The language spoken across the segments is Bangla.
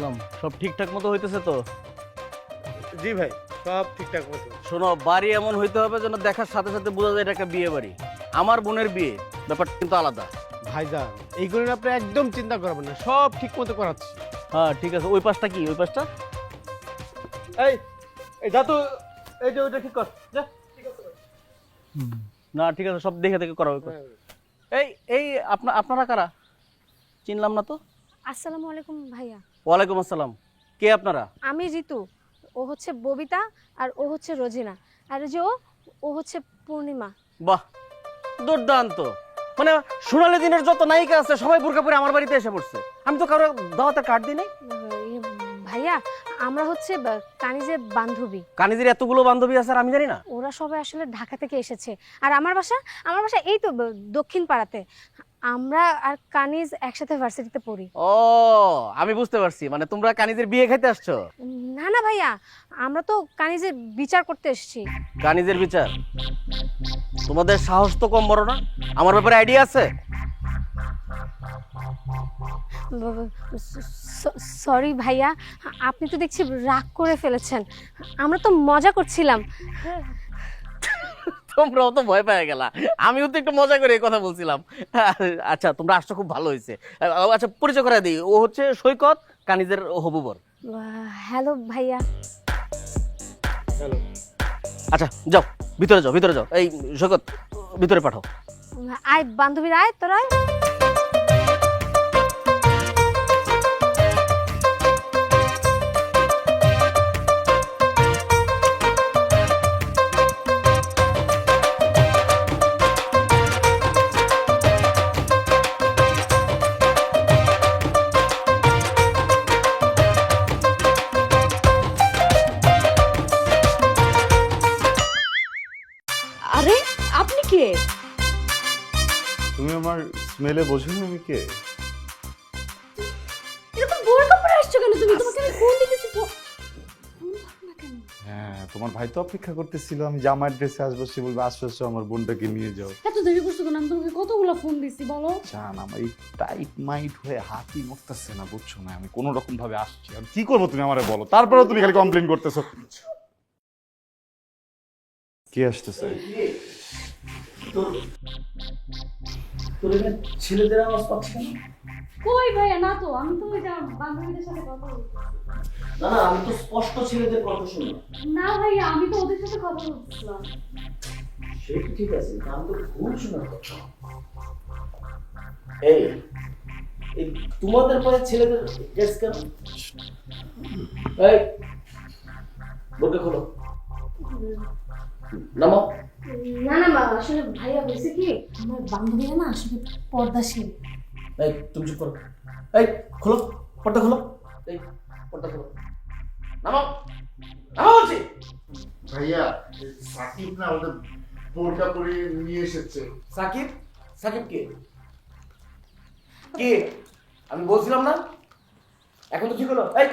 আসসালাম। সব ঠিকঠাক মতো হইতেছে তো? জি ভাই, সব ঠিকঠাক মতো। শোনো, বাড়ি এমন হইতে হবে যেন দেখার সাথে সাথে বোঝা যায় এটা একটা বিয়ে বাড়ি। আমার বোনের বিয়ে, ব্যাপারটা কিন্তু আলাদা। ভাইজান, এইগুলো নিয়ে আপনি একদম চিন্তা করবেন না, সব ঠিক মতো করাচ্ছি। হ্যাঁ ঠিক আছে। ওই পাশটা কি? ওই পাশটা এই এই যা তো, এই যে ওইটা ঠিক কর যা। না ঠিক আছে, সব দেখে দেখে করা হবে। এই এই আপনারা কারা? চিনলাম না তো। আসসালামু আলাইকুম ভাইয়া। ওয়ালাইকুম আসসালাম। কে আপনারা? আমি ঋতু, ও হচ্ছে ববিতা, আর ও হচ্ছে রোজিনা, আর যে ও হচ্ছে পূর্ণিমা। বাহ, দুর্দান্ত। মানে সোনালী দিনের যত নায়িকা আছে সবাই বোরকা পরে আমার বাড়িতে এসে পড়ছে। আমি তো কারো দাওয়াতের কার্ড দিই নাই। ভাইয়া, আমরা হচ্ছে কানিজের বান্ধবী। কানিজের এতগুলো বান্ধবী আছে আর আমি জানি না? ওরা সবাই আসলে ঢাকা থেকে এসেছে, আর আমার বাসা এই তো দক্ষিণ পাড়াতে। আমরা আর কানিজ একসাথে ভার্সিটিতে পড়ি। ও, আমি বুঝতে পারছি, মানে তোমরা কানিজের বিয়ে খাইতে আসছো। না না ভাইয়া, আমরা তো কানিজের বিচার করতে এসেছি। কানিজের বিচার? তোমাদের সাহস তো কম বড় না। আমার ব্যাপারে আইডিয়া আছে? সরি ভাইয়া, আপনি তো দেখছি রাগ করে ফেলেছেন। আমরা তো মজা করছিলাম। তোমরাও তো ভয় পেয়ে গেলা। আমিও তো একটু মজা করে এই কথা বলছিলাম। আচ্ছা, তোমরা আসছো, খুব ভালো হয়েছে। আচ্ছা, পরিচয় করে দিই। ও হচ্ছে সৈকত, কানিজের হবু বর। হ্যালো ভাইয়া। হ্যালো। আচ্ছা যাও, ভিতরে যাও, ভিতরে যাও। এই সৈকত, ভিতরে পাঠাও। আয় বান্ধবীরা, আয় তোরা আয়। আরে আপনি কে? তুমি আমার স্মেলে বোঝোনি আমি কে? এরকম বোরকা পরে আসছো কেন তুমি? তোমাকে আমি ফোন দিতেছি তো। ফোন ধরো না কেন? হ্যাঁ, তোমার ভাই তো অপেক্ষা করতেছিল আমি জামার ড্রেসে আসবো, সে বলবে আসো আসো আমার বোনটাকে নিয়ে যাও। এত দেরি করছো কেন? আমি তোমাকে কতগুলো ফোন দিছি বলো। জান, আমার এই টাইট মাইট হয়ে হাতই মরতেছে না, বুঝছো না? আমি কোনো রকম ভাবে আসছি, আর কি করবো তুমি আমারে বলো, তারপরেও তুমি খালি কমপ্লেন করতেছো। কে আসতেছে? ছেলেদের আওয়াজ পাচ্ছি কেন? কই ভাইয়া? না তো, আমি তো ওই যে বান্ধবীদের সাথে কথা বলছি। না না, আমি তো স্পষ্ট ছেলেদের কণ্ঠ শুনি। না ভাইয়া, আমি তো ওদের সাথে কথা বলছিলাম। সে ঠিক আছে, আমি তো ভুল শোনার কথা। এই এই তোমাদের পরে ছেলেদের কেস কেন? এই বোরকা খোলো, নামো। না না মা, আসলে ভাইয়া বলছে কি, আমার বান্ধবীরা না আসলে পর্দাশীল। এই তুমি চুপ করো। এই খোলো, পর্দা খোলো। এই পর্দা খোলো, নামো, নামো বলছি। ভাইয়া, সাকিব না ওদের বোরকা পরে নিয়ে এসেছে। সাকিব? সাকিব কে? কে? আমি বলছিলাম না, এখন তো ঠিক হলো। এই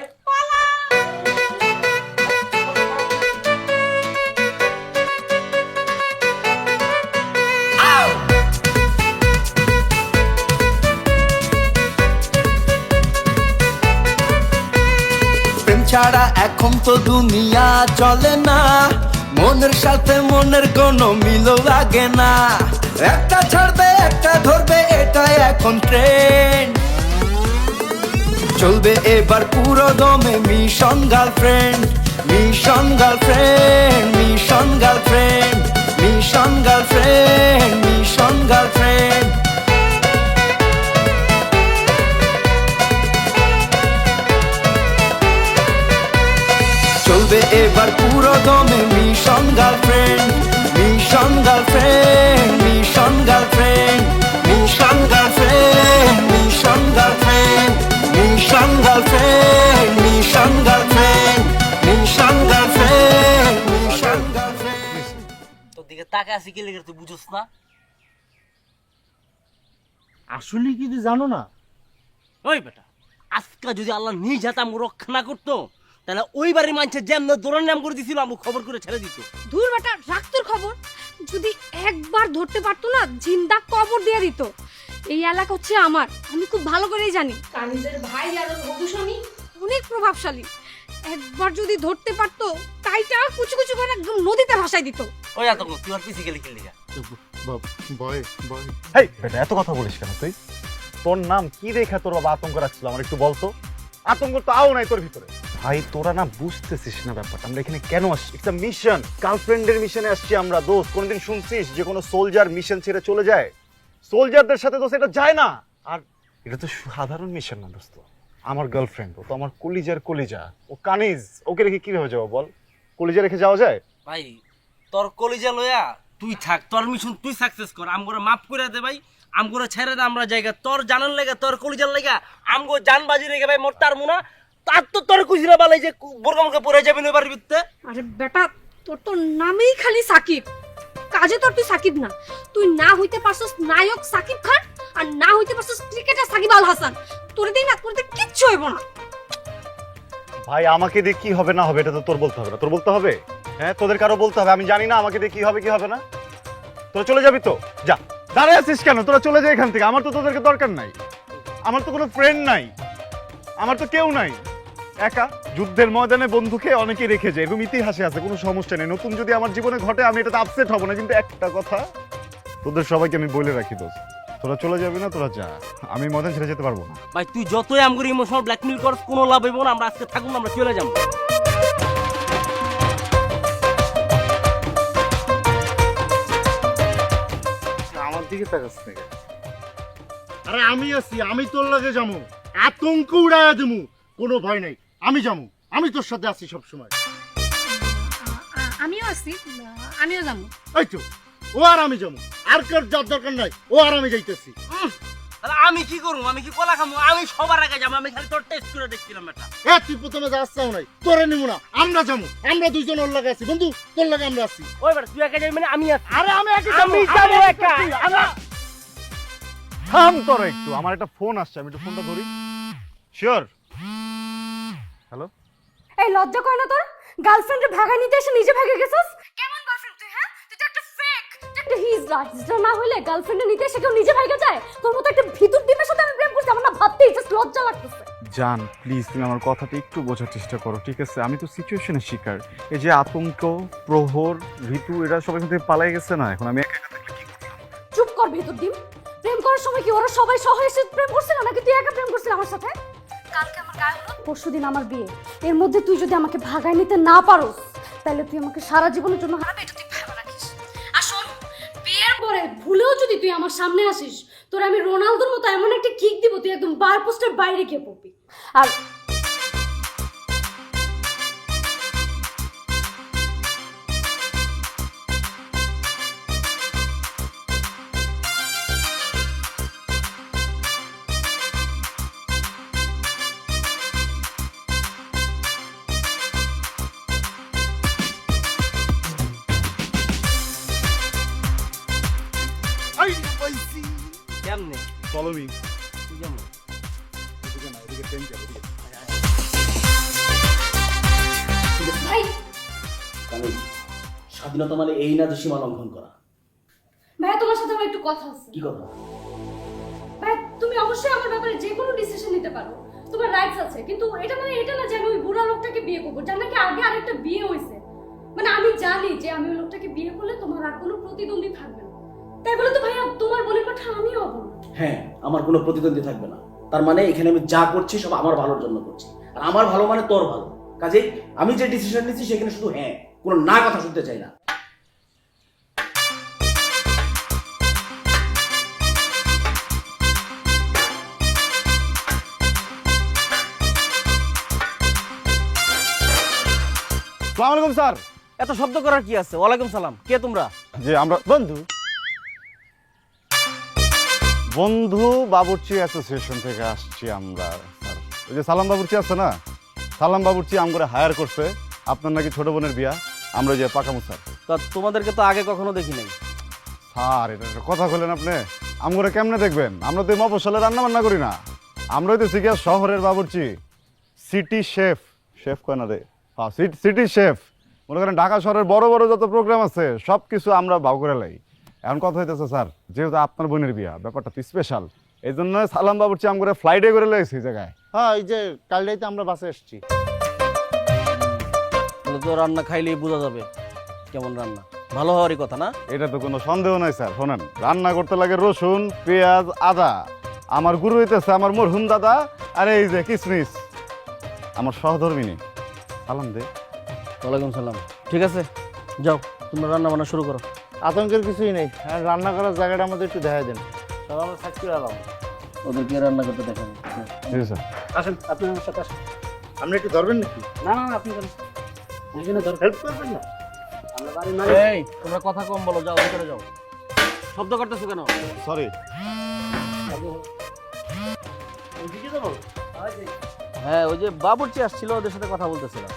প্রেম ছাড়া এখন তো দুনিয়া চলে না, মনের সাথে মনের কোনো মিল লাগে না, একটা ছাড়বে একটা ধরবে এটাই এখন ট্রেন্ড, চলবে এবার পুরো দমে mission girlfriend, mission girlfriend, mission girlfriend, mission girlfriend, mission girlfriend. চলবে এবার পুরো দমে mission girlfriend, mission girlfriend, mission girlfriend, mission girlfriend, mission girlfriend, mission girlfriend, mission girlfriend, mission girlfriend, mission girlfriend. তোর দিকে তাকা আছে কি লেগে, তুই বুঝছ না? আসলে কি তুই জানো না? ওই বেটা, আজকে যদি আল্লাহ নিজ হাতে আমাকে রক্ষা না করতো, তাহলে ওই বাড়ির মানুষের যেমন দৌড়ান নাম করে দিছিল আমাকে খবর করে ছেড়ে দিত। দূর বেটা, রাখ তোর খবর। যদি একবার ধরতে পারতো না, জিন্দা কবর দিয়ে দিত। এই এলাকা হচ্ছে আমার, আমি খুব ভালো করেই জানি। কানিজের ভাই আর ওর হবু স্বামী অনেক প্রভাবশালী। একবার যদি ধরতে পারতো তাইটা কুচু কুচু করে একদম নদীতে ভাসাই দিত। ওই আতঙ্ক তুই আর পিছিয়ে গেলি খেললি ভয় ভয় হেই বেটা, এত কথা বলিস কেন তুই? তোর নাম কি রেখা তোর বাবা আতঙ্ক রাখছিল আমার একটু বলতো? আতঙ্ক তো আও নাই তোর ভিতরে। ভাই তোরা না বুঝতেছিস না ব্যাপারটা, আমরা এখানে কেন আসছি? একটা মিশন, গার্লফ্রেন্ডের মিশনে আসছি আমরা। দোস্ত কোনদিন শুনছিস যে কোনো সোলজার মিশন ছেড়ে চলে যায়? সোলজারদের সাথে দোস্ত এটা যায় না। আর এটা তো সাধারণ মিশন না দোস্ত, আমার গার্লফ্রেন্ড, ও তো আমার কলিজার কলিজা, ও কানিজ, ওকে রেখে কিভাবে যাবো বল? কলিজা রেখে যাওয়া যায়? ভাই তোর কলিজা লয়া তুই থাক, তোর মিশন তুই সাকসেস কর, আমগোরা মাফ করে দে ভাই, আমগোরা ছেড়ে দে আমরা জায়গা। তোর জানার লাগা, তোর কলিজার লাগা আমগো জান বাজি রেখে ভাই মরতার মুনা, তার তো তোর কুজিরা বালাই যে বোরকামকে পরে যাবে না এবার ভিতরে। আরে বেটা, তোর তো নামেই খালি সাকিব, কাজে তোর তুই সাকিব না। তুই না হইতে পারছস নায়ক সাকিব খান, আর না হইতে পারছস ক্রিকেটার সাকিব আল হাসান। তোর দেই না, তোর দেই কিচ্ছু হইব না। ভাই আমাকে দিয়ে কি হবে না হবে এটা তো তোর বলতে হবে না। তোর বলতে হবে? হ্যাঁ, তোদের কারো বলতে হবে? আমি জানি না আমাকে দিয়ে কি হবে কি হবে না। তোরা চলে যাবি তো যা, দাঁড়ায় আছিস কেন? তোরা চলে যা এখান থেকে, আমার তো তোদেরকে দরকার নাই। আমার তো কোনো ফ্রেন্ড নাই, আমার তো কেউ নাই। একা যুদ্ধের ময়দানে বন্ধুকে অনেকে রেখে যায়, এরকম ইতিহাসে আছে, কোনো সমস্যা নেই। নতুন যদি আমার জীবনে ঘটে আমি এটাতে আপসেট হব না, কিন্তু একটা কথা তোদের সবাইকে আমি বলে রাখি দোস্ত, তোরা চলে যাবি না, তোরা যা, আমি ময়দান ছেড়ে যেতে পারবো না। ভাই তুই যতই আমগোর ইমোশনাল ব্ল্যাকমেল করস কোনো লাভ হইব না, আমরা আজকে থাকুন, আমরা চলে যাবো। আমার দিকে তাকাস থেকে আরে আমি আছি, আমি তোর লাগে যাবো, আতঙ্ক উড়াইয়া দেবো, কোনো ভয় নাই, আমি যাবো, আমি তোর সাথে আছি সব সময়। আমিও আছি, আমিও যাবো। এই তো ও আর আমি যাবো, আর কার যার দরকার নাই, ও আর আমি যাইতেছি। তাহলে আমি কি করবো? আমি কি কলা খামো? আমি সবার আগে যাবো, আমি খালি তোর টেস্ট করে দেখছিলাম এটা। তুই প্রথমে যাচ্ছাও নাই, তোরে নিব না, আমরা যাবো, আমরা দুইজন ওর লাগে আছি, বন্ধু তোর লাগে আমরা আছি। ওই বেটা তুই একা যাবি মানে আমি আছি। আরে আমি একা আমি যাবো একা। থাম তোর একটু, আমার একটা ফোন আসছে, আমি একটু ফোনটা ধরি। শিওর? হ্যালো? এই লজ্জা করে না তোর? গার্লফ্রেন্ডে ভাগা নিতে এসে নিজে ভাগে গেছস? কেমন বয়ফ্রেন্ড তুই? হ্যাঁ, তুই তো একটা ফেক, তুই একটা হিজড়া না হইলে গার্লফ্রেন্ডে নিতে এসে কেউ নিজে ভাগে যায়? তোর মতো একটা ভিতর ডিমের সাথে আমি প্রেম করছি, আমার না ভাবতেই জাস্ট লজ্জা লাগতেছে। জান প্লিজ তুমি আমার কথাটা একটু বোঝার চেষ্টা করো, ঠিক আছে? আমি তো সিচুয়েশনের শিকার। এই যে আতঙ্ক, প্রহর, ঋতু, এরা সবাই থেকে পালাই গেছে না, এখন আমি একা একা থাকলে কি করব? চুপ কর ভিতর ডিম। প্রেম করার সময় কি ওরা সবাই সহ এসে প্রেম করছিল নাকি তুই একা প্রেম করছিস আমার সাথে? কালকে আমার গায়ে হলুদ, পরশুদিন আমার বিয়ে, এর মধ্যে তুই যদি আমাকে ভাগায় নিতে না পারোস তাহলে তুই আমাকে সারা জীবনের জন্য হারাবে, এটা তুই ভেবে রাখিস। আর শোন, বিয়ের পরে ভুলেও যদি তুই আমার সামনে আসিস, তোর আমি রোনালদোর মতো এমন একটা কিক দিব তুই একদম বার পোস্টের বাইরে গিয়ে পড়বি। আর কেমনে ফলো মি। তুই কেমন? ভাই, স্বাধীনতা মানে এই না যে সীমা লঙ্ঘন করা। ভাইয়া তোমার সাথে আমার একটু কথা আছে। কি কথা? ভাই তুমি অবশ্যই আমার ব্যাপারে যে কোনো ডিসিশন নিতে পারো, তোমার রাইটস আছে, কিন্তু এটা মানে এটা না যে আমি ওই বুড়া লোকটাকে বিয়ে করবো, যার নাকি আগে আরেকটা বিয়ে হয়েছে। মানে আমি জানি যে আমি ওই লোকটাকে বিয়ে করলে তোমার আর কোনো প্রতিদ্বন্দ্বী থাকবে না, তাই বলে তো ভাইয়া তোমার বোনের কথা আমিও হবো না। হ্যাঁ, আমার কোনো প্রতিদ্বন্দ্বী থাকবে না, তার মানে এখানে আমি যা করছি সব আমার ভালোর জন্য করছি, আর আমার ভালো মানে তোর ভালো। কাজেই আমি যে ডিসিশন নিচ্ছি সেখানে শুধু হ্যাঁ, কোনো না কথা শুনতে চাই না। আসসালামু আলাইকুম স্যার। এত শব্দ করার কি আছে? ওয়ালাইকুম সালাম। কে তোমরা? যে আমরা বন্ধু বন্ধু বাবুর্চি অ্যাসোসিয়েশন থেকে আসছি আমরা স্যার। ওই যে সালাম বাবুর্চি আছে না, সালাম বাবুর্চি আমগরে হায়ার করছে, আপনার নাকি ছোট বোনের বিয়া, আমরা যে পাকামু স্যার। তা তোমাদেরকে তো আগে কখনো দেখি নাই। স্যার এটা একটা কথা বললেন আপনি, আমগরে কেমনে দেখবেন? আমরা তো মফস্বলে রান্না বান্না করি না, আমরা হইতেছি গিয়া শহরের বাবুর্চি, সিটি শেফ। শেফ কয় না রে, হ্যাঁ সিটি শেফ। মনে করেন ঢাকা শহরের বড় বড় যত প্রোগ্রাম আছে সব কিছু আমরা ভাগ করে লাই। এখন কথা হইতেছে স্যার, যেহেতু আপনার বোনের বিয়া, ব্যাপারটা তো স্পেশাল, এই জন্য সালাম বাবুর্চি আমগরে ফ্লাইটে করে লাইছি জায়গায়। হ্যাঁ এই যে কাল রাইতে আমরা বাসে এসেছি। তাহলে তো রান্না খাইলেই বোঝা যাবে কেমন রান্না, ভালো হওয়ারই কথা না? এটা তো কোনো সন্দেহ নাই স্যার। শোনেন, রান্না করতে লাগে রসুন, পেঁয়াজ, আদা। আমার গুরু হইতেছে আমার মরহুম দাদা। আর এই যে কিসমিস আমার সহধর্মিনী। সালাম দে। ওয়ালাইকুম সালাম। ঠিক আছে, যাও তোমরা রান্না বান্না শুরু করো। আতঙ্কের কিছুই নেই, আর রান্না করার জায়গাটা আমাদের একটু দেখা দেন। সব আমরা থাকতে পারলাম, ওদেরকে রান্না করতে দেখাবো। ঠিক আছে। আসেন, আপনি আমার সাথে আসেন। আপনি একটু ধরবেন নাকি? না না আপনি করেন। হেল্প করবেন না? আমরা বাড়ির মালিক। এই তোমরা কথা কম বলো, যাও ভিতরে যাও। শব্দ করতেছো কেন? সরি। ওইদিকে যাবো? হ্যাঁ ওই যে বাবুর্চি আসছিল, ওদের সাথে কথা বলতেছিলাম।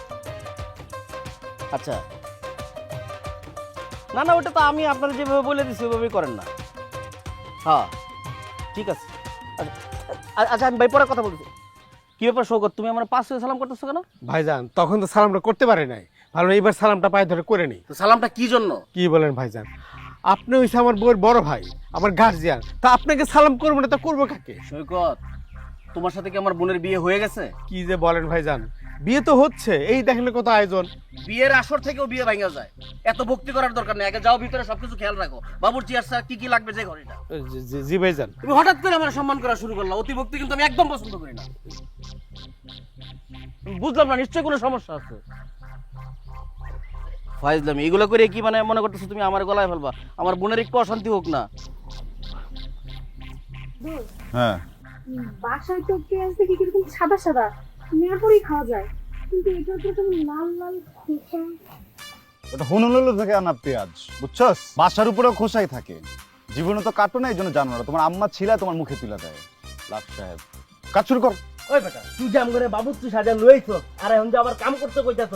আচ্ছা, না না ওটা তো আমি আপনারা যেভাবে বলে দিচ্ছি ওইভাবেই করেন না। হ্যাঁ ঠিক আছে। আচ্ছা আমি ভাই পরে কথা বলতেছি। কি ব্যাপার শৌকত, তুমি আমার পাঁচ সালাম করতেছো কেন? ভাইজান তখন তো সালামটা করতে পারে নাই, ভালো এইবার সালামটা পায়ে ধরে করে নেই। তো সালামটা কি জন্য? কি বলেন ভাইজান, আপনি হইছে আমার বউয়ের বড় ভাই, আমার গার্জিয়ান, তা আপনাকে সালাম করবো না তা করবো কাকে? সৈকত, তোমার সাথে কি আমার বোনের বিয়ে হয়ে গেছে? কি যে বলেন ভাইজান, বিয়ে তো হচ্ছে, এই দেখলে কত আয়োজন। বিয়ের আসর থেকেও বিয়ে ভাঙা যায়, এত ভক্তি করার দরকার নেই। আগে যাও ভিতরে, সবকিছু খেয়াল রাখো। বাবুর্চি আসছে, কি কি লাগবে যে ঘড়িটা। জি ভাইজান। তুমি হঠাৎ করে আমার সম্মান করা শুরু করলা, অতি ভক্তি কিন্তু আমি একদম পছন্দ করি না। বুঝলাম না, নিশ্চয়ই কোনো সমস্যা আছে। ফাইজলামি এগুলো করে কি মানে মনে করতেছো তুমি আমার গলায় ফেলবা? আমার বোনের একটু অশান্তি হোক না। হ্যাঁ, বাসায় তো পেঁয়াজ দেখি কিরকম সাদা সাদা, নেওয়ার পরেই খাওয়া যায়, কিন্তু এটা তো কেমন লাল লাল খোসা। ওটা হুনুলুলু থেকে আনা পেঁয়াজ, বুঝছস? বাসার উপরেও খোসাই থাকে। জীবনে তো কাটো না, এই জন্য জানো না। তোমার আম্মা ছিলা তোমার মুখে তুলে দেয়। লাভ সাহেব, কাজ শুরু কর। ওই বেটা, তুই যে আমগরে বাবুর্চি সাজা লইছ, আর এখন যে আবার কাম করতে কইতাছ,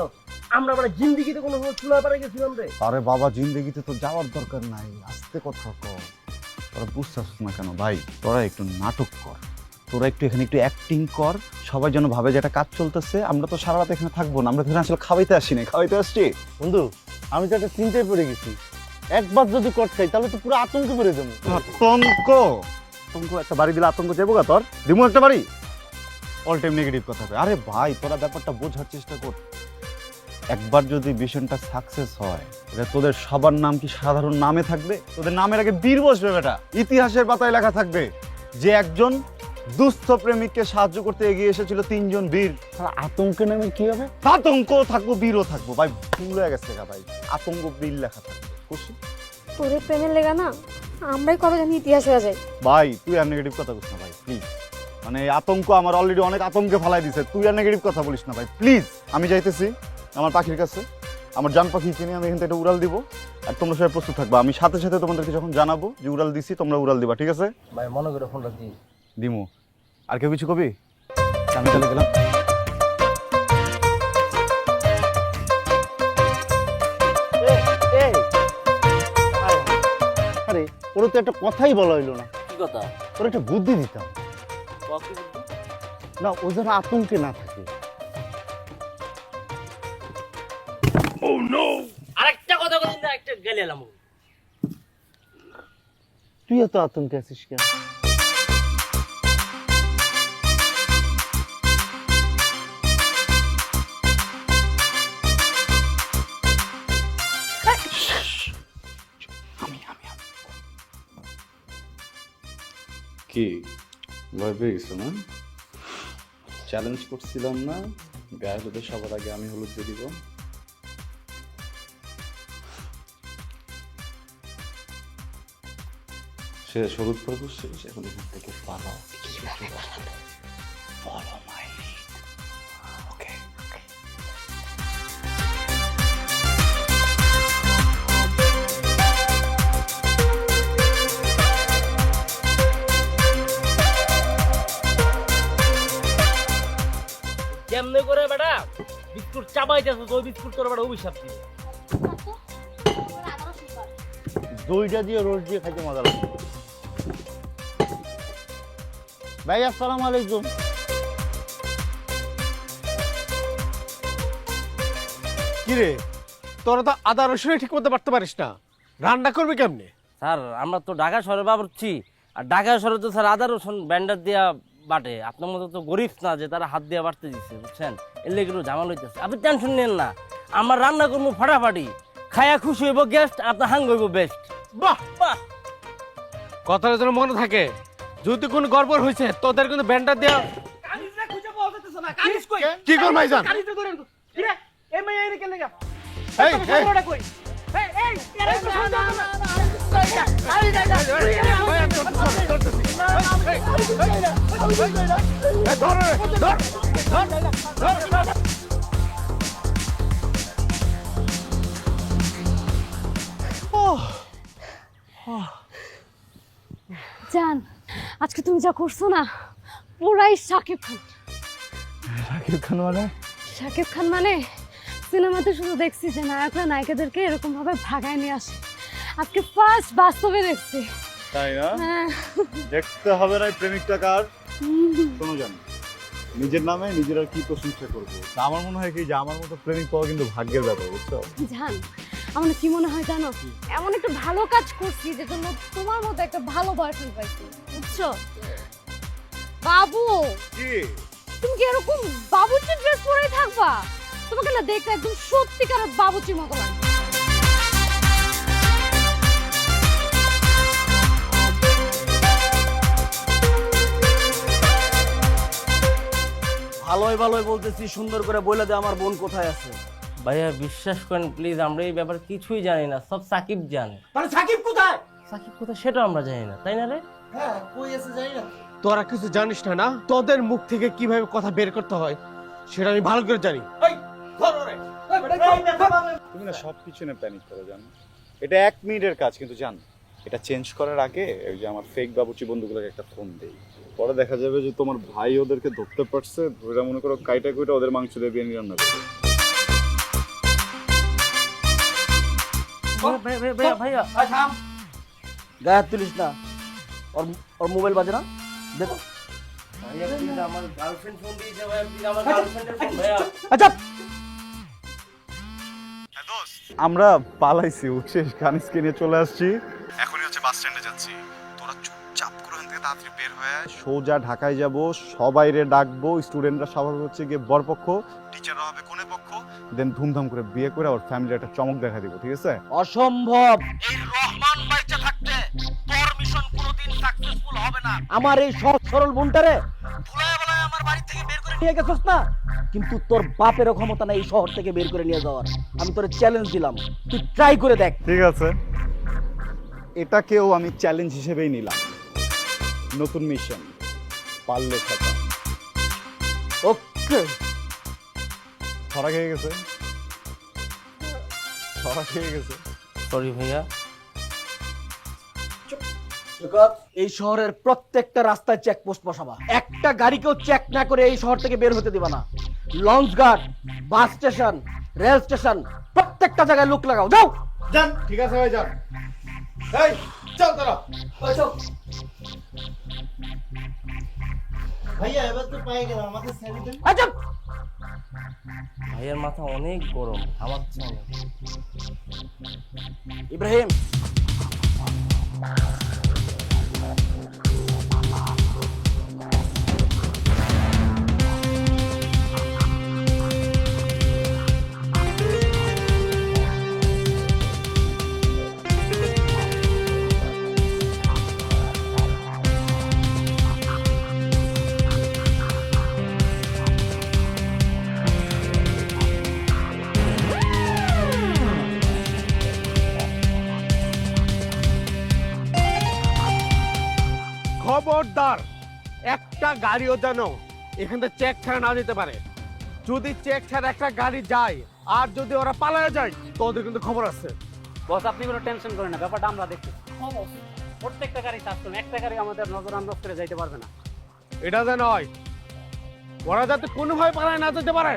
আমরা মানে জিন্দেগিতে কোনো চুলা পারে গেছিলাম রে? আরে বাবা, জিন্দেগিতে তো যাওয়ার দরকার নাই, আস্তে কথা কর। তোরা বুঝতেছ না কেন ভাই? তোরা একটু নাটক কর, তোরা একটু এখানে একটু অ্যাক্টিং কর। সবাই যেন ভাবে যে একটা কাজ চলতেছে। আমরা তো সারা রাত এখানে থাকবো না, আমরা এখানে আসলে খাওয়াইতে আসি না, খাওয়াইতে আসছি। বন্ধু, আমি তো একটা চিন্তায় পড়ে গেছি, একবার যদি কট খাই তাহলে তো পুরো আতঙ্কে পড়ে যাবো। আতঙ্ক? আতঙ্ক একটা বাড়ি দিলে আতঙ্ক যাবো গা তোর? দিমু একটা বাড়ি? অল টাইম নেগেটিভ কথা হবে। আরে ভাই, তোরা ব্যাপারটা বোঝার চেষ্টা কর। একবার যদি মিশনটা সাকসেস হয়, এটা তোদের সবার নাম কি সাধারণ নামে থাকবে? তোদের নামের আগে বীর বসবে বেটা, ইতিহাসের পাতায় লেখা থাকবে যে একজন দুস্থ প্রেমিককে সাহায্য করতে এগিয়ে এসেছিল তিনজন বীর। আতঙ্কে নামে কি হবে? আতঙ্ক থাকবো, বীরও থাকবো ভাই। ভুল হয়ে গেছে ভাই, আতঙ্ক বীর লেখা থাকবে। খুশি তোরে প্রেমের লেগা না আমরাই কবে জানি ইতিহাস হয়ে যায়। ভাই? তুই আর নেগেটিভ কথা বলিস না ভাই, প্লিজ। মানে এই আতঙ্ক আমার অলরেডি অনেক আতঙ্কে ফালাই দিছে, তুই আর নেগেটিভ কথা বলিস না ভাই, প্লিজ। আমি যাইতেছি আমার পাখির কাছে, আমার জান পাখি কিনে আমি এখান থেকে একটা উড়াল দিব। আর তোমরা সবাই প্রস্তুত থাকবা, আমি সাথে সাথে তোমাদেরকে যখন জানাবো যে উড়াল দিছি, তোমরা উড়াল দিবা, ঠিক আছে? ভাই মনে করে ফোনটা দি। দিমু। আর কেউ কিছু কবি? আমি চলে গেলাম। আরে ওরা তো একটা কথাই বলা হইলো না, কি কথা? ওরা একটা বুদ্ধি দিতাম না, ও যেন আতঙ্কে না থাকে। আরেকটা কথা বলি না, একটা গেলে এলাম। তুই এত আতঙ্কে আছিস কেন? কি ভয় পেয়ে গেছো না? চ্যালেঞ্জ করছিলাম না গায়ে হলুদের সবার আগে আমি হলুদ দিয়ে দিব। সে হলুদ পরব, শেষ। এখন এখান থেকে পালাও, কিছু চলে আসবে। Follow my lead. Okay. কেমনে করে বেটা বিস্কুট চাবাইতেছ, ওই বিস্কুট তোর বেটা অভিশাপ দিবে। দইটা দিয়ে রোজ দিয়ে খাইতে মজা লাগে। ভাই আসসালামু আলাইকুম। কিরে, তোরা তো আদা রসুন ঠিক মতো পারতে পারিস না, রান্না করবি কেমনে? স্যার আমরা তো ঢাকা শহরে বাবুর্চি, আর ঢাকা শহরে তো স্যার আদা রসুন ব্যান্ডার দিয়া বাটে, আপনার মতো তো গরিব না যে তারা হাত দিয়ে বাড়তে দিচ্ছে, বুঝছেন? এর লেগে একটু ঝামেলা হইতেছে। আপনি টেনশন নেন না, আমার রান্না করবো ফাটাফাটি, খায়া খুশি হইব গেস্ট, আপনার হাঙ্গ হইব বেস্ট। বাহ, বাহ, কথাটা যেন মনে থাকে, যদি কোনো গড়বড় হয়েছে তোদের কিন্তু ব্যান্ডটা দেওয়া। কি কর ভাইজান? এই, ধর রে, ধর, ধর। জান, আজকে তুমি যা করছো না, পুরাই শাকিব খান। শাকিব খান মানে? শাকিব খান মানে সিনেমাতে শুধু দেখছি যে নায়করা নায়িকাদেরকে এরকম ভাবে ভাগায় নিয়ে আসে, আজকে ফার্স্ট বাস্তবে দেখছি। তাই না? হ্যাঁ। দেখতে হবে না প্রেমিকটা কার। শোনো জানো, নিজের নামে নিজের আর কি প্রশংসা করবো। তা আমার মনে হয় কি যে আমার মতো প্রেমিক পাওয়া কিন্তু ভাগ্যের ব্যাপার, বুঝছো? জান, আমার কি মনে হয় জানো, এমন একটা ভালো কাজ করছি যে জন্য তোমার মতো একটা ভালো বয়ফ্রেন্ড পাইছি, বুঝছো? বাবু, কি তুমি কি এরকম বাবুচির ড্রেস পরেই থাকবা? তোমাকে না দেখতে একদম সত্যিকারের বাবুচির মতো লাগে। ভালোই ভালোই বলতেছি, সুন্দর করে বলে দে আমার বোন কোথায় আছে। ভাইয়া বিশ্বাস করেন প্লিজ, আমরা এই ব্যাপারে কিছুই জানি না, সব সাকিব জানে। মানে সাকিব কোথায়? সাকিব কোথায় সেটাও আমরা জানি না, তাই না রে? হ্যাঁ, কই আছে জানি না। তোরা কিছু জানিস না না, তোদের মুখ থেকে কিভাবে কথা বের করতে হয় সেটা আমি ভালো করে জানি। তুমি না সবকিছু নিয়ে প্যানিক করো, জানো? এটা 1 মিনিটের কাজ, কিন্তু জান এটা চেঞ্জ করার আগে ওই যে আমার ফেক বাবুচি বন্ধুগুলোকে একটা ফোন দেই, পরে দেখা যাবে যে তোমার ভাই ওদেরকে ধরতে পারছে, ধরে মনে করো কাইটা কুইটা ওদের মাংস দিয়ে বিরিয়ানি রান্না করবে। ভাইয়া ভাইয়া গায়ে হাত তুলিস না, ওর ওর মোবাইল বাজে না, দেখো। ভাইয়া প্লিজ, আমার গার্লফ্রেন্ড ফোন দিয়েছে ভাইয়া, প্লিজ আমার গার্লফ্রেন্ডের ফোন ভাইয়া। আচ্ছা, আমরা পালাইছি, উঠছিস কানিসকে নিয়ে চলে আসছি, এখনই হচ্ছে বাস স্ট্যান্ডে যাচ্ছি। তোরা চুপচাপ করে এখান থেকে তাড়াতাড়ি বের হয়ে সোজা ঢাকায় যাব, সবাইরে ডাকবো, স্টুডেন্টরা সবার হচ্ছে গিয়ে বরপক্ষ, টিচাররা হবে কোনে পক্ষ, দেন ধুমধাম করে বিয়ে করে ওর ফ্যামিলির একটা চমক দেখা দিব, ঠিক আছে? অসম্ভব। এই রহমান বাইচা থাকতে তোর মিশন কোনোদিন সাকসেসফুল হবে না। আমার এই সহজ সরল বোনটারে ভুলায় বলায় আমার বাড়ি থেকে বের করে নিয়ে গেছস না, কিন্তু তোর বাপেরও ক্ষমতা নাই এই শহর থেকে বের করে নিয়ে যাওয়ার। আমি তোর চ্যালেঞ্জ দিলাম, তুই ট্রাই করে দেখ। ঠিক আছে, এটাকেও আমি চ্যালেঞ্জ হিসেবেই নিলাম। নতুন মিশন, পারলে খাতা। ওকে, ধরা খেয়ে গেছে, ধরা খেয়ে গেছে। সরি ভাইয়া। এই শহরের প্রত্যেকটা রাস্তায় চেকপোস্ট বসাবা, একটা গাড়িকেও চেক না করে এই শহর থেকে বের হতে দিবা না। লঞ্চ ঘাট, বাস স্টেশন, রেল স্টেশন, প্রত্যেকটা জায়গায় লোক লাগাও, যাও। যান, ঠিক আছে ভাই, যান। এই চল তোরা। ভাইয়া এবার তো পাই গেলাম, আমাকে ছেড়ে দেন। আচ্ছা, ভাইয়ের মাথা অনেক গরম, ঘামাচ্ছে অনেক। ইব্রাহিম, খবরদার, একটা গাড়িও যেন এখান থেকে চেক ছাড়া না যেতে পারে। যদি চেক ছাড়া একটা গাড়ি যায় আর যদি ওরা পালায় যায়, তো ওদের কিন্তু খবর আছে। বস, আপনি কোনো টেনশন করেন না, ব্যাপারটা আমরা দেখছি। প্রত্যেকটা গাড়ি সার্চ করুন, একটা গাড়ি আমাদের নজর আন্দাজ করে যাইতে পারবে না। এটা যেন হয়, ওরা যাতে কোনোভাবে পালায় না যেতে পারে।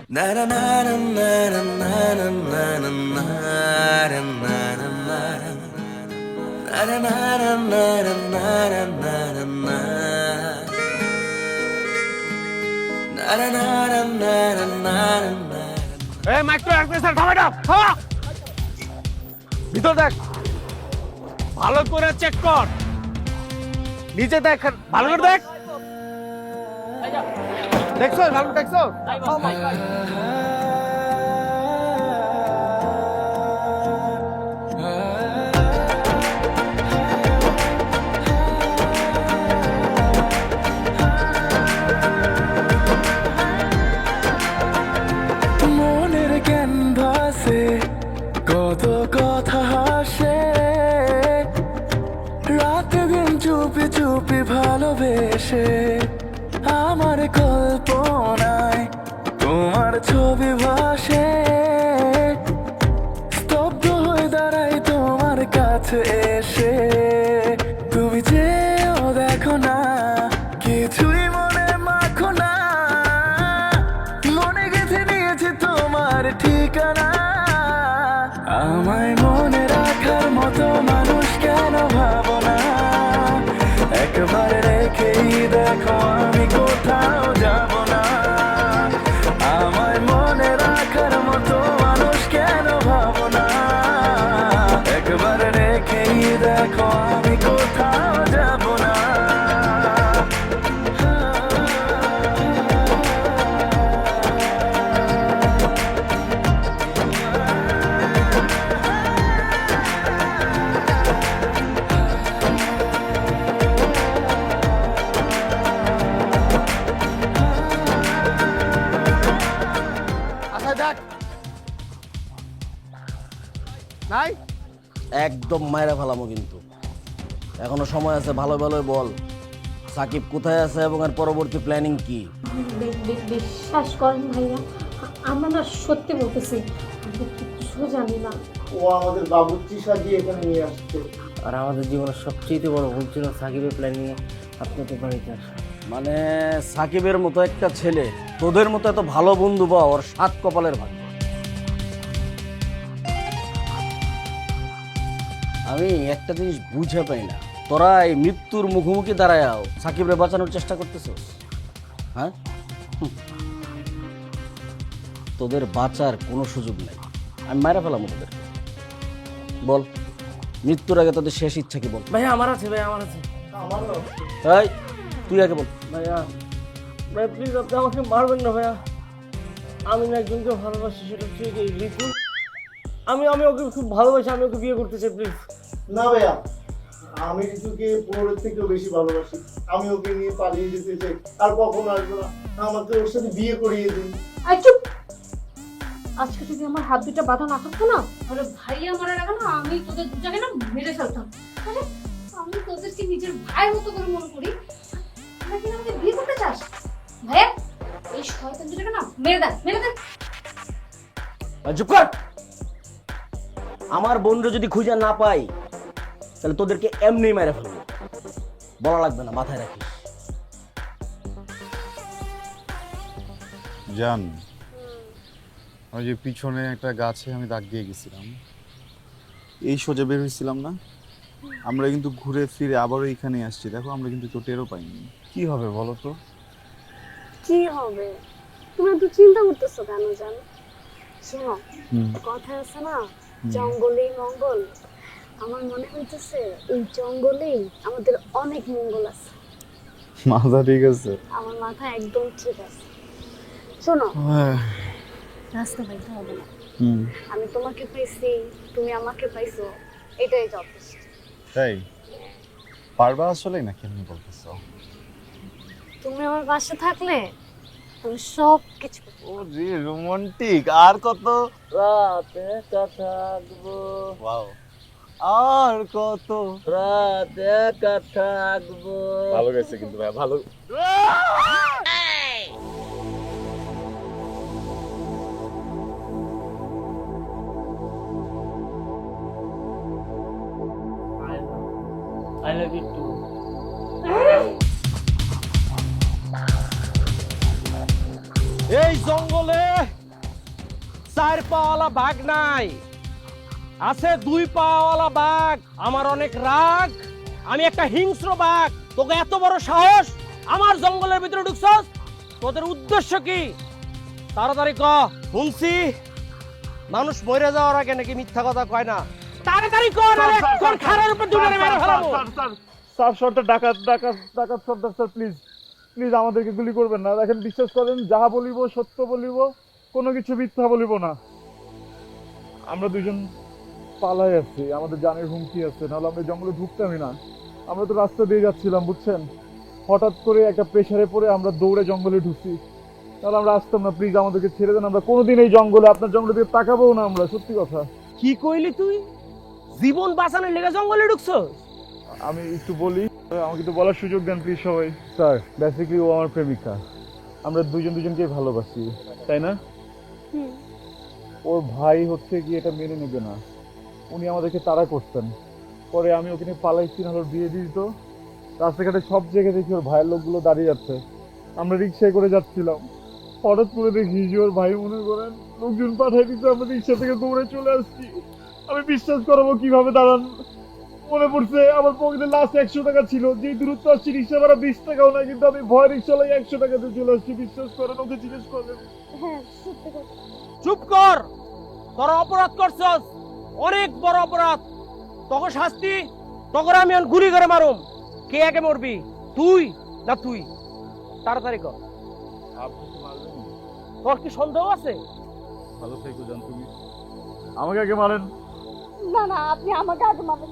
এই মাইক্রো অ্যাক্সেসর থামাটা, থামা। ভিতর দেখ, ভালো করে চেক কর, নিচে দেখ, ভালো করে দেখ। দেখছো ভালো দেখছো মনের ক্যানভাসে কত কথা হাসে, রাত দিন চুপি চুপি ভালোবেসে আমার কল্পনায় তোমার ছবি ভাসে, স্তব্ধ হয়ে দাঁড়াই তোমার কাছে এসে, তুমি যেও দেখো না কিছুই মনে মাখো না, মনে গেঁথে নিয়েছি তোমার ঠিকানা, আমায় মনে রাখার মতো মানুষ কেন ভাবো না, একবার রেখেই দেখো আমি কোথাও যাব না, আমায় মনে রাখার মতো মানুষ কেন ভাবো না, একবার রেখেই দেখো আমি কোথাও যাব না। আচ্ছা দেখ নাই একদম মায়েরা ফেলামো কিন্তু এখনো সময় আছে, ভালো ভালো বল সাকিব কোথায় আছে এবং এর পরবর্তী প্ল্যানিং কি? বিশ্বাস করেন ভাইয়া, আমরা না সত্যি বলতেছি, আমরা কিছু জানি না। ও আমাদের বাবুর্চি সাজিয়ে এখানে নিয়ে আসছে। আর আমাদের জীবনের সবচেয়ে বড় ভুল ছিল সাকিবের প্ল্যানিং এ আপনাদের বাড়িতে আসা। মানে সাকিবের মতো একটা ছেলে, তোদের মতো এত ভালো বন্ধু বা ওর 7 কপালের ভাগ্য। আমি একটা জিনিস বুঝে পাই না, তোরা এই মৃত্যুর মুখোমুখি দাঁড়ায়াও সাকিবরে বাঁচানোর চেষ্টা করতেছিস, হ্যাঁ? তোদের বাঁচার কোনো সুযোগ নেই, আমি মারা ফেলাম তোদের। বল মৃত্যুর আগে তোদের শেষ ইচ্ছা কি বল? ভাইয়া আমার আছে, ভাইয়া আমার আছে। এই তুই আগে বল। ভাইয়া ভাই প্লিজ আপনি আমাকে মারবেন না ভাইয়া, আমি না একজনকে ভালোবাসি, সেটা হচ্ছে এই রিপু। আমি ওকে খুব ভালোবাসি, আমি ওকে বিয়ে করতে চাই প্লিজ। না ভাইয়া, আমি ঋতুকে পুরোর থেকেও বেশি ভালোবাসি, আমি ওকে নিয়ে পালিয়ে যেতে চাই, আর কখনো আসবো না, আমাকে ওর সাথে বিয়ে করিয়ে দিন। আর চুপ, আজকে যদি আমার হাত দুটা বাঁধা না থাকতো না, তাহলে ভাইয়া মারার আগে না আমি তোদের দুটাকে না মেরে ফেলতাম। আরে আমি তোদেরকে নিজের ভাই মতো করে মনে করি, তোরা কি আমাকে বিয়ে করতে চাস? ভাইয়া এই শয়তান দুটাকে না মেরে দেন, মেরে দেন। চুপ কর। আমার বোনরা যদি খুঁজে না পাই তাহলে তোদেরকে এমনি মেরে ফেলবো, বলা লাগবে না, মাথায় রাখিস। জান, ওই যে পিছনে একটা গাছে আমি দাগ দিয়ে গেছিলাম, এই সোজা বের হয়েছিলাম না, আমরা কিন্তু ঘুরে ফিরে আবারও এখানে আসছি, দেখো আমরা কিন্তু কেউ টেরও পাইনি। কি হবে বলো তো? কি হবে? তুমি তো চিন্তা করতেছো কেন জানো? শোনো, কথা আছে না, জঙ্গলেই মঙ্গল। আমার মনে হইতেছে এই জঙ্গলেই আমাদের অনেক মঙ্গল আছে। মাথা ঠিক আছে? আমার মাথা একদম ঠিক আছে। শোনো, রাস্তা পাইতে হবে না, আমি তোমাকে পাইছি, তুমি আমাকে পাইছো, এটাই যথেষ্ট। তাই পারবা আসলে না? কেমনি বলতেছো? তুমি আমার পাশে থাকলে আমি সব কিছু। ও রে রোমান্টিক, আর কত রাতে একা থাকবো, ওয়াও, আর কত রাতে একা থাকবো। ভালো গেছে কিন্তু ভাই, ভালো। I love you too. এই জঙ্গলে 4 পাওয়ালা বাঘ নাই, আছে 2 পাওয়ালা বাঘ। আমার অনেক রাগ, আমি একটা হিংস্র বাঘ। তোকে এত বড় সাহস আমার জঙ্গলের ভিতরে ঢুকছস? তোদের উদ্দেশ্য কি? তাড়াতাড়ি ক। শুনছি মানুষ মরে যাওয়ার আগে নাকি মিথ্যা কথা কয় না। তাড়াতাড়ি ক, নাহলে এখন খাড়ার উপর দুটারে মেরে ফেলাবো। স্যার, ডাকাত সর্দার স্যার, প্লিজ প্লিজ আমাদেরকে গুলি করবেন না। দেখেন, বিশ্বাস করেন, যাহা বলিব সত্য বলিব, কোনো কিছু মিথ্যা বলিব না। আমরা দুজন পালাই আছি, আমাদের জানের হুমকি আছে, নাহলে আমরা জঙ্গলে ঢুকতামই না। আমরা তো রাস্তা দিয়ে যাচ্ছিলাম, বুঝছেন, হঠাৎ করে একটা প্রেশারে পড়ে আমরা দৌড়ে জঙ্গলে ঢুকছি, তাহলে আমরা আসতাম না। প্লিজ আমাদেরকে ছেড়ে দেন, আমরা কোনোদিন এই জঙ্গলে, আপনার জঙ্গলের দিকে তাকাবো না আমরা, সত্যি কথা। কি কইলি তুই? জীবন বাঁচানোর লেগে জঙ্গলে ঢুকছো? আমি একটু বলি, আমাকে তো বলার সুযোগ দেন প্লিজ সবাই। স্যার, বেসিক্যালি ও আমার প্রেমিকা, আমরা দুজনকে ভালোবাসি, তাই না? ওর ভাই হচ্ছে কি এটা মেনে নেবে না, উনি আমাদেরকে তাড়া করতেন, পরে আমি ওখানে পালাইছি, নাহলে ওর বিয়ে দিয়ে দিত। রাস্তাঘাটে সব জায়গায় দেখি ওর ভাইয়ের লোকগুলো দাঁড়িয়ে যাচ্ছে, আমরা রিক্সায় করে যাচ্ছিলাম, হঠাৎ করে দেখি যে ওর ভাই, মনে করেন, লোকজন পাঠাই দিচ্ছে, আমরা রিক্সা থেকে দৌড়ে চলে আসছি। আমি বিশ্বাস করাবো কিভাবে, দাঁড়ান, মনে পড়ছে আমার পকেটে লাস্ট 100 টাকা ছিল, যে দূরত্ব আসছি রিক্সা ভাড়া 20 টাকাও না, কিন্তু আমি ভয় রিক্সা লাই 100 টাকাতে চলে আসছি। বিশ্বাস করেন, ওকে জিজ্ঞেস করলেন। হ্যাঁ সত্যি কথা। চুপ কর, তোরা অপরাধ করছস, অনেক বড় অপরাধ। তোকে শাস্তি, তোকে আমি এখন গুলি করে মারুম। কে আগে মরবি, তুই না তুই? তাড়াতাড়ি কর। আপনি কি মারবেন? তোর কি সন্দেহ আছে? ভালো থেকো জান, তুমি আমাকে আগে মারেন। না না, আপনি আমাকে আগে মারেন,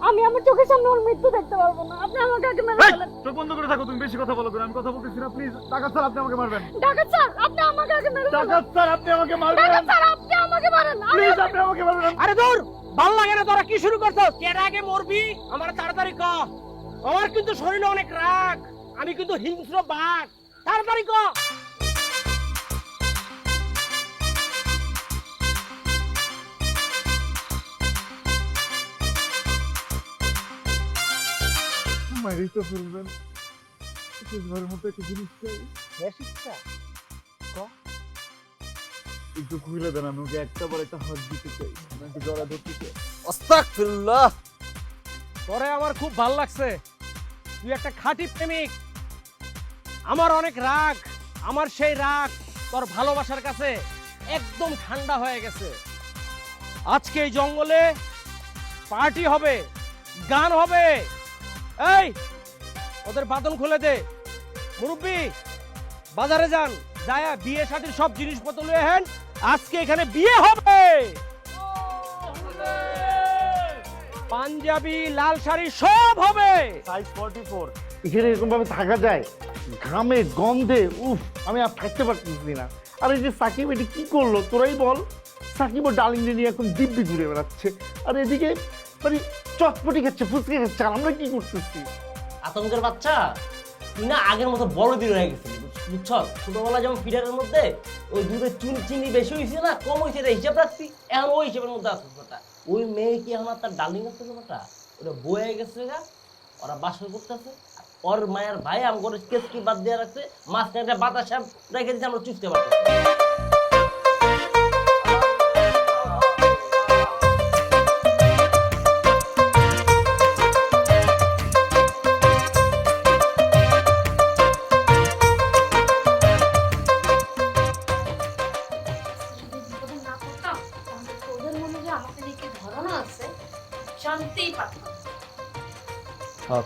আমি আমার চোখের সামনে ওর মৃত্যু দেখতে পারবো না। আপনি আমাকে আগে মেরে ফেলেন। চোখ বন্ধ করে থাকো, তুমি বেশি কথা বলো কেন? আমি কথা বলতেছি না, প্লিজ। ডাকাত স্যার, আপনি আমাকে মারবেন। ডাকাত স্যার, আপনি আমাকে আগে মেরে ফেলেন। ডাকাত স্যার, আপনি আমাকে মারবেন। ডাকাত স্যার, আপনি আমাকে মারেন। প্লিজ, আপনি আমাকে মারবেন। আরে দূর, ভাল লাগে না। তোরা কি শুরু করছস? কে আগে মরবি আমার তাড়াতাড়ি ক। আমার কিন্তু শরীরে অনেক রাগ, আমি কিন্তু হিংস্র বাঘ। তাড়াতাড়ি ক। মাইরেই তো ফেলবেন। শেষবারের মতো একটা জিনিস চাই, একটু খুলে দেন, আমি ওকে একটা বার একটা হাত দিতে চাই, আমাকে জড়া ধরতে চাই। আস্তাগফিরুল্লাহ। তোরে আমার খুব ভাল লাগছে, তুই একটা খাঁটি প্রেমিক। আমার অনেক রাগ, আমার সেই রাগ তোর ভালোবাসার কাছে একদম ঠান্ডা হয়ে গেছে। আজকে এই জঙ্গলে পার্টি হবে, গান হবে। এই ওদের বাঁধন খুলে দে। মুরব্বি, বাজারে যান, যায়া বিয়ে শাদীর সব জিনিসপত্র লয়ে হেন, আজকে এখানে বিয়ে হবে। পাঞ্জাবি, লাল শাড়ি সব হবে। সাইজ 44। এখানে এরকম ভাবে থাকা যায়? ঘামে গন্ধে উফ, আমি আর থাকতে পারতেছি না। আর এই যে সাকিব, এটি কি করলো তোরাই বল? সাকিব ও ডার্লিং নিয়ে এখন দিব্যি ঘুরে বেড়াচ্ছে, আর এদিকে মানে চটপটি খাচ্ছে, ফুচকে খাচ্ছে, আর আমরা কি করতেছি? আতঙ্কের বাচ্চা, তুই না আগের মতো বড় দিন হয়ে গেছিস, বুঝছ? ছোটবেলা যেমন ফিডারের মধ্যে ওই দুধে চিনি বেশি হয়েছে না কম হয়েছে, হিসাব রাখছি, এখন ওই হিসাবের মধ্যে আসছে ব্যাপারটা। ওই মেয়ে কি এখন আর তার ডার্লিং আছে ব্যাপারটা, ওটা বয়ে গেছে গা, ওরা বাসর করতেছে। ওর মায়ের ভাই আমার কেস কি বাদ দিয়ে রাখছে, মাঝখানে একটা বাতাসা রেখে দিচ্ছে, আমরা চুষতে পারবো।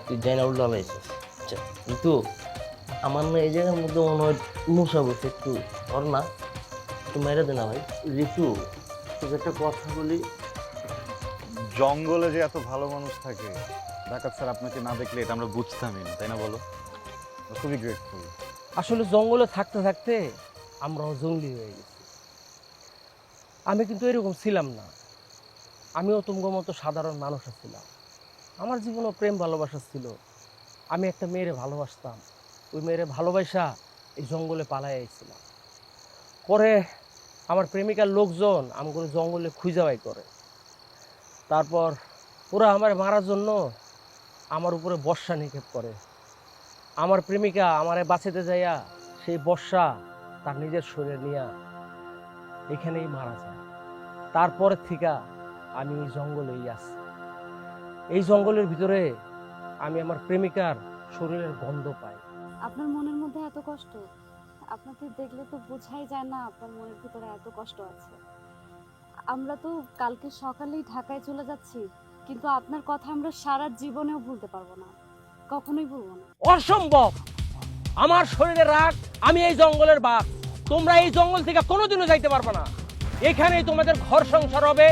তুই যাই না উল্টা লাইছিস। আচ্ছা ঋতু, আমার না এই জায়গার মধ্যে মনে হয় মশা বসে, একটু ধর না, একটু মেরে দে না ভাই। ঋতু, তোকে একটা কথা বলি, জঙ্গলে যে এত ভালো মানুষ থাকে, ডাকাত স্যার আপনাকে না দেখলে এটা আমরা বুঝতামই না, তাই না বলো? খুবই গ্রেটফুল। আসলে জঙ্গলে থাকতে থাকতে আমরাও জঙ্গলি হয়ে গেছি। আমি কিন্তু এরকম ছিলাম না, আমিও তোমার মতো সাধারণ মানুষ ছিলাম। আমার জীবনে প্রেম ভালোবাসা ছিল, আমি একটা মেয়েরে ভালোবাসতাম, ওই মেয়েরে ভালোবাসা এই জঙ্গলে পালাই আইছিলাম। পরে আমার প্রেমিকার লোকজন আমাকে জঙ্গলে খুঁজে বাই করে, তারপর ওরা আমার মারার জন্য আমার উপরে বর্ষা নিক্ষেপ করে। আমার প্রেমিকা আমারে বাঁচাতে যাইয়া সেই বর্ষা তার নিজের শরীরে নিয়ে এখানেই মারা যায়। তারপরের থেকে আমি এই জঙ্গলেই আছি। এই জঙ্গলের ভিতরে আমি আমার প্রেমিকার শরীরের গন্ধ পাই। আপনার মনের মধ্যে এত কষ্ট, আপনাকে দেখলে তো বোঝাই যায় না আপনার মনের ভিতরে এত কষ্ট আছে। আমরা তো কালকে সকালেই ঢাকায় চলে যাচ্ছি, কিন্তু আপনার কথা আমরা সারা জীবনেও ভুলতে পারবো না, কখনোই ভুলবো না। অসম্ভব! আমার শরীরে রাগ, আমি এই জঙ্গলের বাঘ। তোমরা এই জঙ্গল থেকে কোনোদিনও যাইতে পারবে না। এখানেই তোমাদের ঘর সংসার হবে,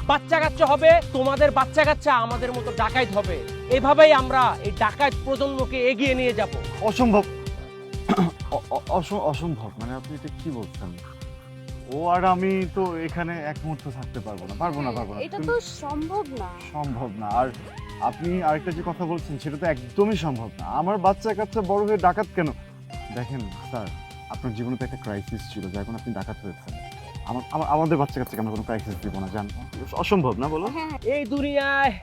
বাচ্চা কাচ্চা হবে, তোমাদের বাচ্চা কাচ্চা আমাদের মতো ডাকাইত হবে। এভাবেই আমরা এই ডাকাইত প্রজন্মকে এগিয়ে নিয়ে যাব। অসম্ভব। অসম্ভব মানে আপনি এটা কি বলছেন? ও আর আমি তো এখানে এক মুহূর্ত থাকতে পারবো না। এটা তো সম্ভব না। সম্ভব না। আর আপনি আরেকটা যে কথা বলছেন সেটা তো একদমই সম্ভব না। আমার বাচ্চা কাচ্চা বড় হয়ে ডাকাত কেন? দেখেন স্যার, আপনার জীবনে তো একটা ক্রাইসিস ছিল, যার কারণে আপনি ডাকাত হয়েছেন। আমাদের বাচ্চা কাচ্চাকে আমরা কোনো ক্রাইসিস দিব না, জান? অসম্ভব না, বলো? এই দুনিয়ায়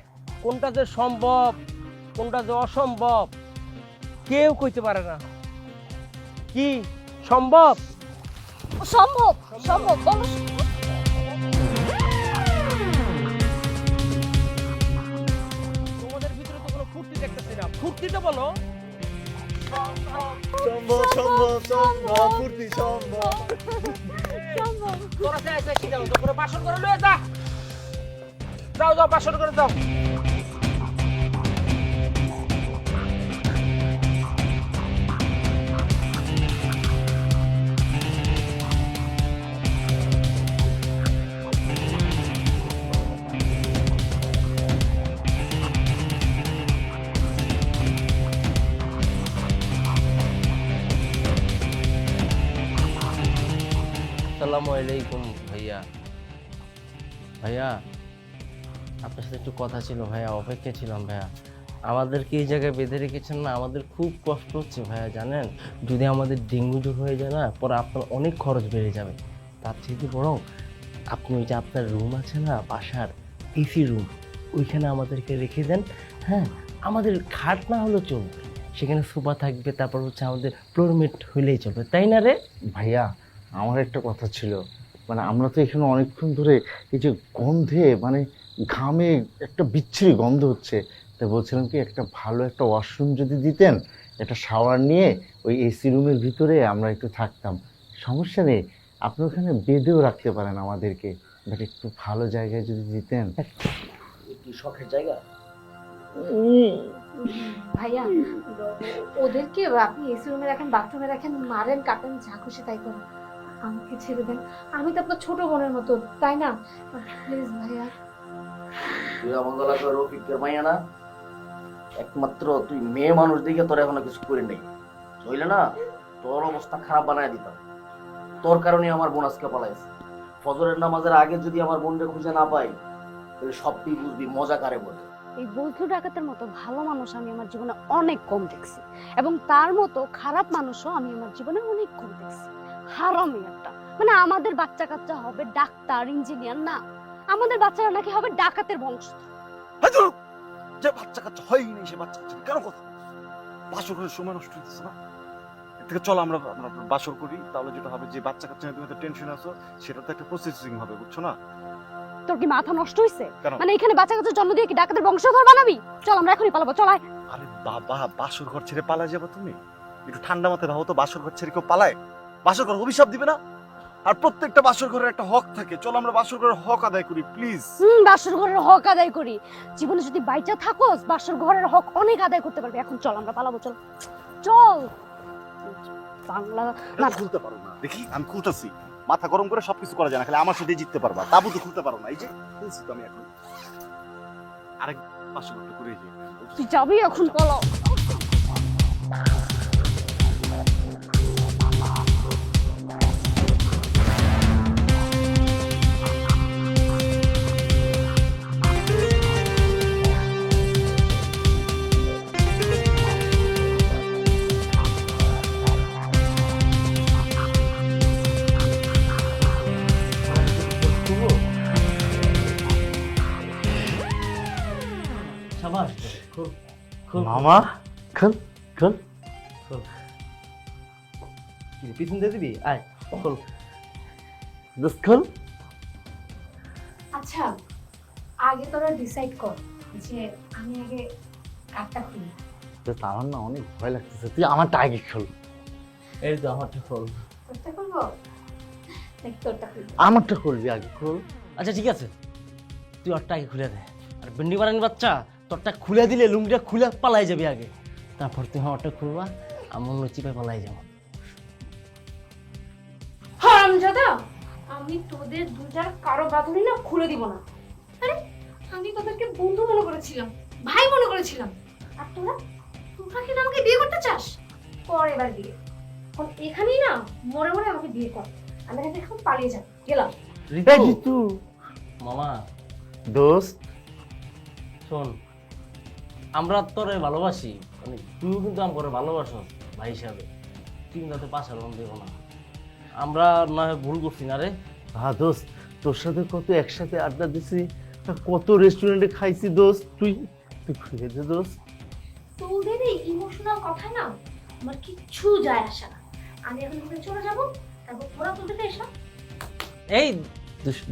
কোনটা যে সম্ভব কোনটা যে অসম্ভব কেউ কইতে পারে না। কি সম্ভব? সম্ভব, সম্ভব, বলো। তোমাদের ভিতরে তো কোনো ফুর্তি দেখতেছি না। ফুর্তিটা বলো। তোরা যাই যাই কি জানো, তো করে বাসন করে লয়ে যা। যাও যাও, বাসন করে যাও। আসসালামু আলাইকুম ভাইয়া। ভাইয়া আপনার সাথে একটু কথা ছিল ভাইয়া, অপেক্ষা ছিলাম ভাইয়া। আমাদেরকে এই জায়গায় বেঁধে রেখেছেন না, আমাদের খুব কষ্ট হচ্ছে ভাইয়া, জানেন? যদি আমাদের ডেঙ্গু জ্বর হয়ে যায় না, পরে আপনার অনেক খরচ বেড়ে যাবে। তার থেকে বরং আপনি ওই যে আপনার রুম আছে না, বাসার এসি রুম, ওইখানে আমাদেরকে রেখে দেন। হ্যাঁ, আমাদের খাট না হলেও চলবে, সেখানে সোফা থাকবে, তারপর হচ্ছে আমাদের ফ্লোরমেট হইলেই চলবে, তাই না রে? ভাইয়া, আমার একটা কথা ছিল, মানে আমরা তো এখানে অনেকক্ষণ ধরে এই যে গন্ধে, মানে ঘামে একটা বিচ্ছিরি গন্ধ হচ্ছে, তাই বলছিলাম কি একটা ভালো একটা ওয়াশরুম যদি দিতেন, একটা শাওয়ার নিয়ে ওই এসি রুমের ভিতরে আমরা একটু থাকতাম। সমস্যা নেই, আপনি ওখানে বেঁধেও রাখতে পারেন আমাদেরকে, বাট একটু ভালো জায়গায় যদি দিতেন। কি শখের জায়গা। ভাইয়া, ওদেরকে আপনি এসি রুমে রাখেন, বাথরুমে রাখেন, মারেন, কাটেন, যা খুশি তাই করেন, আমাকে ছেড়ে দেন। আমি তো আপনার ছোট বোনের মতো, তাই না? প্লিজ ভাইয়া। তুই আমাকে লাগবে রফিকের মাইয়া না? একমাত্র তুই মেয়ে মানুষ দিকে তোর এখনো কিছু করে নেই, হইলে না তোর অবস্থা খারাপ বানায় দিতাম। তোর কারণে আমার বোন আজকে পালাইছে। ফজরের নামাজের আগে যদি আমার বোনকে খুঁজে না পাই, তাহলে সবই বুঝবি মজা কারে বলে। এই বন্ধু ডাকাতের মতো ভালো মানুষ আমি আমার জীবনে অনেক কম দেখছি, এবং তার মতো খারাপ মানুষও আমি আমার জীবনে অনেক কম দেখছি। হারামি একটা, মানে আমাদের বাচ্চা কাচ্চা হবে ডাক্তার, ইঞ্জিনিয়ার না, আমাদের বাচ্চারা নাকি হবে ডাকাতের বংশ। যে বাচ্চা কাচ্চা হয়নি, সে বাচ্চা কাচ্চা কেন কথা বাসর করে সময় নষ্ট হইতেছে না? এর থেকে চলো আমরা বাসর করি, তাহলে যেটা হবে যে বাচ্চা কাচ্চা নিয়ে তুমি তো টেনশন আছো, সেটা তো একটা প্রসেসিং হবে, বুঝছো না? তোর কি মাথা নষ্ট হইছে? কেন? মানে এখানে বাচ্চা কাচ্চা জন্ম দিয়ে কি ডাকাতের বংশধর বানাবি? চল আমরা এখনই পালাবো, চল আয়। আরে বাবা, বাসর ঘর ছেড়ে পালায় যাবো তুমি? একটু ঠান্ডা মাথায় ভাবো তো, বাসর ঘর ছেড়ে কেউ পালায়? বাসর ঘর অভিশাপ দিবে না? আর প্রত্যেকটা বাসর ঘরের একটা হক থাকে, চলো আমরা বাসর ঘরের হক আদায় করি প্লিজ। বাসর ঘরের হক আদায় করি। জীবনে যদি বাইচা থাকোস, বাসর ঘরের হক অনেক আদায় করতে পারবি। এখন চল আমরা পালাবো, চল চল। বাংলা না খুলতে পারো না? দেখি আমি খুলতেছি, মাথা গরম করে সবকিছু করা যায় না, খালি আমার সাথে জিততে পারবা। তাবু তো খুলতে পারো না, এই যে খুলছি তো আমি এখন। আরেক বাসর ঘরটা করে যাই। তুই যাবি এখন, পালাও। সাবাস, খুব খুব মামা খোল খোল। পিছন দিয়ে দিবি, আয় খোল। দোস্ত খোল। আচ্ছা, আগে তোরা ডিসাইড কর যে আমি আগে কাটটা খুলি। দোস্ত আমার না অনেক ভয় লাগতেছে, তুই আমারটা আগে খোল। এই তো আমারটা খোল। তোরটা খুলবো নাকি তোরটা খুলবো? আমারটা খুলবি আগে, খোল। আচ্ছা ঠিক আছে, তুই ওরটা আগে খুলে দে। আর ভেন্ডি বানানি বাচ্চা, তোরটা খুলে দিলে লুঙ্গিটা খুলে পালাই যাবি আগে, তারপর তুই আমারটা খুলবা, আমার চিপে পালাই যাবো। হারামজাদা, আমি তোদের দুটার কারো বাঁধনি না খুলে দিব না। আরে আমি তোদেরকে বন্ধু মনে করেছিলাম, ভাই মনে করেছিলাম, আর তোরা তোরা কি না আমাকে বিয়ে করতে চাস? কর এবার বিয়ে। এখন এখানেই না মরে মরে আমাকে বিয়ে কর। আমি এখন পালিয়ে যাব, গেলাম। ঋতু মামা দোস্ত শোন, আমরা তোরে ভালোবাসি, মানে তুইও কিন্তু আমার ভালোবাসো ভাই হিসাবে, তুই কিন্তু তাতে পাশার মন দেবো না। আমরা না হয় ভুল করছি না রে। হ্যাঁ দোস্ত, তোর সাথে কত একসাথে আড্ডা দিছি, কত রেস্টুরেন্টে খাইছি দোস্ত, তুই তুই খুঁজে দে দোস্ত। তোদের এই ইমোশনাল কথা না আমার কিচ্ছু যায় আসে না। আমি এখন তোদের চলে যাবো, তারপর তোরা তোদের এসো। এই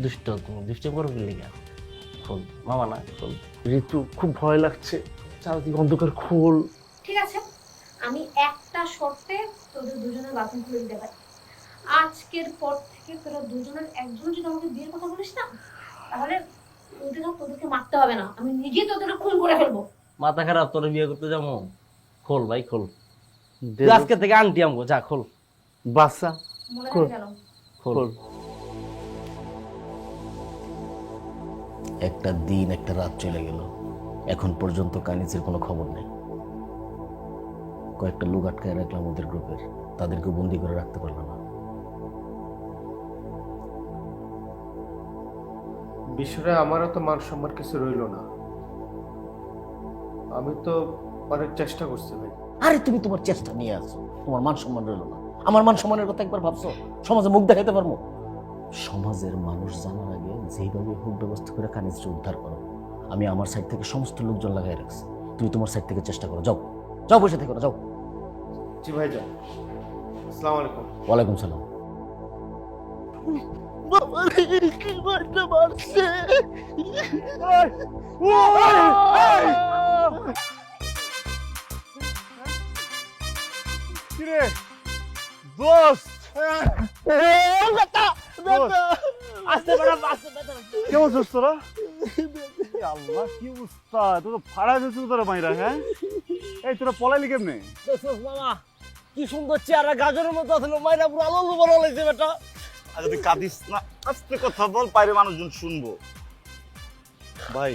দুষ্ট তুমি দুষ্ট করো কি লিগা? খোল মামা না, খোল। ঋতু খুব ভয় লাগছে, চারদিকে অন্ধকার, খোল। ঠিক আছে, আমি একটা শর্তে তোদের দুজনের বাথরুম খুলে দিতে পারি। আজকের পর থেকে তোরা দুজনের একজন যদি আমাকে বিয়ের কথা বলিস না, তাহলে তোদেরকে মারতে হবে না, আমি নিজে তোদের খুন করে ফেলবো। মাথা খারাপ, তোরে বিয়ে করতে যাবো? খোল ভাই খোল, দে তুই আজকে থেকে আন্টি আমগো, যা খোল। বাসা, মনে খোল। থাকে গেল। খোল। একটা দিন একটা রাত চলে গেল, এখন পর্যন্ত কানিজের কোনো খবর নেই। কয়েকটা লোক আটকায় রাখলাম ওদের গ্রুপের, তাদেরকে বন্দি করে রাখতে পারলাম না। বিষয়টা আমারও তো মান সম্মান কিছু রইলো না। আমি তো অনেক চেষ্টা করছি ভাই। আরে তুমি তোমার চেষ্টা নিয়ে আসো, তোমার মান সম্মান রইল না। আমার মান সম্মানের কথা একবার ভাবছো? সমাজে মুখ দেখাতে পারবো? সমাজের মানুষ জানার আগে যেইভাবে হোক ব্যবস্থা করে কানিজকে উদ্ধার করো। আমি আমার সাইড থেকে সমস্ত লোকজন লাগাই রাখছি, তুমি তোমার সাইড থেকে চেষ্টা করো। যাও যাও, বসে থেকো না, যাও। জি ভাই যান। আসসালামু আলাইকুম। ওয়ালাইকুম সালাম। কিরে দোস্ত, কেমন আছিস তোরা? আল্লাহ কি অবস্থা, তোর তো ফাড়া গেছে তোরা মাইরা। হ্যাঁ এই তোরা পলাইলি কেমনে? মামা কি সুন্দর চেহারা, গাজরের মতো আসলে মাইরা পুরো আলো আলো বড় হয়েছে বেটা। আচ্ছা তুই কাঁদিস না, আস্তে কথা বল, বাইরে মানুষজন শুনবো। ভাই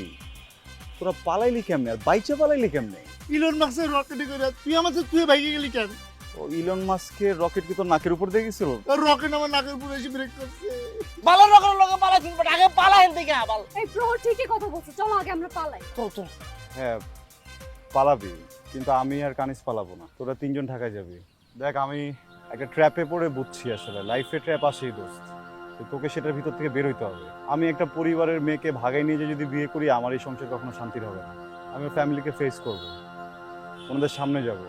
তোরা পালাইলি কেমনে, আর বাইচে পালাইলি কেমনে? ইলন মাস্কের রকেটে করে তুই আমার সাথে তুই ভাইকে গেলি কেন? ও ইলন মাস্কের রকেট কি তোর নাকের উপর দিয়ে গেছিল? রকেট আমার নাকের উপরে এসে ব্রেক করছে। ভালো রকম লোক পালাইছেন বাট আগে পালাইন দিকে আবার। এই প্রহর ঠিকই কথা বলছে, চলো আগে আমরা পালাই। হ্যাঁ পালাবি, কিন্তু আমি আর কানিস পালাবো না। তোরা তিনজন ঢাকায় যাবি। দেখ আমি একটা ট্র্যাপে পড়ে বুঝছি, আসলে লাইফে ট্র্যাপ আসেই দোস্ত, তো তোকে সেটার ভিতর থেকে বের হইতে হবে। আমি একটা পরিবারের মেয়েকে ভাগাই নিয়ে যদি বিয়ে করি, আমার এই সংসার কখনো শান্তির হবে না। আমি ফ্যামিলিকে ফেস করব, ওনাদের সামনে যাব,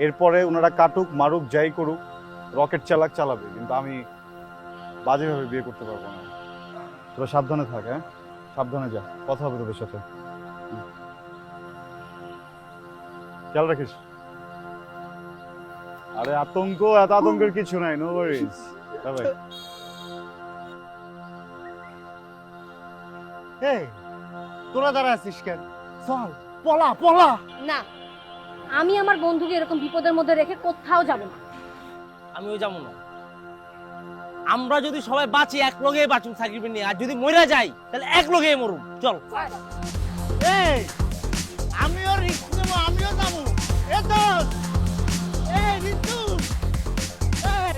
এরপরে ওনারা কাটুক মারুক যাই করুক, রকেট চালাবে, কিন্তু আমি বাজেভাবে বিয়ে করতে পারবো না। তোরা সাবধানে থাক। হ্যাঁ সাবধানে যা, কথা হবে তোদের সাথে। খেয়াল রাখিস। আরে এত আতঙ্কের কিছু নাই, নো ওয়ারিজ। বাই। এই তোরা দাঁড়া আছিস কেন? চল পলা পলা। না, আমি আমার বন্ধুকে এরকম বিপদের মধ্যে রেখে কোথাও যাব না। আমিও যাবো না। আমরা যদি সবাই বাঁচি এক লগে বাঁচুন সাকিবের নিয়ে, আর যদি মরে যাই তাহলে এক লগে মরুন। চল। এই আমিও রিস্ক নেবো, আমিও যাবো। এ তো এই ঋতু, এই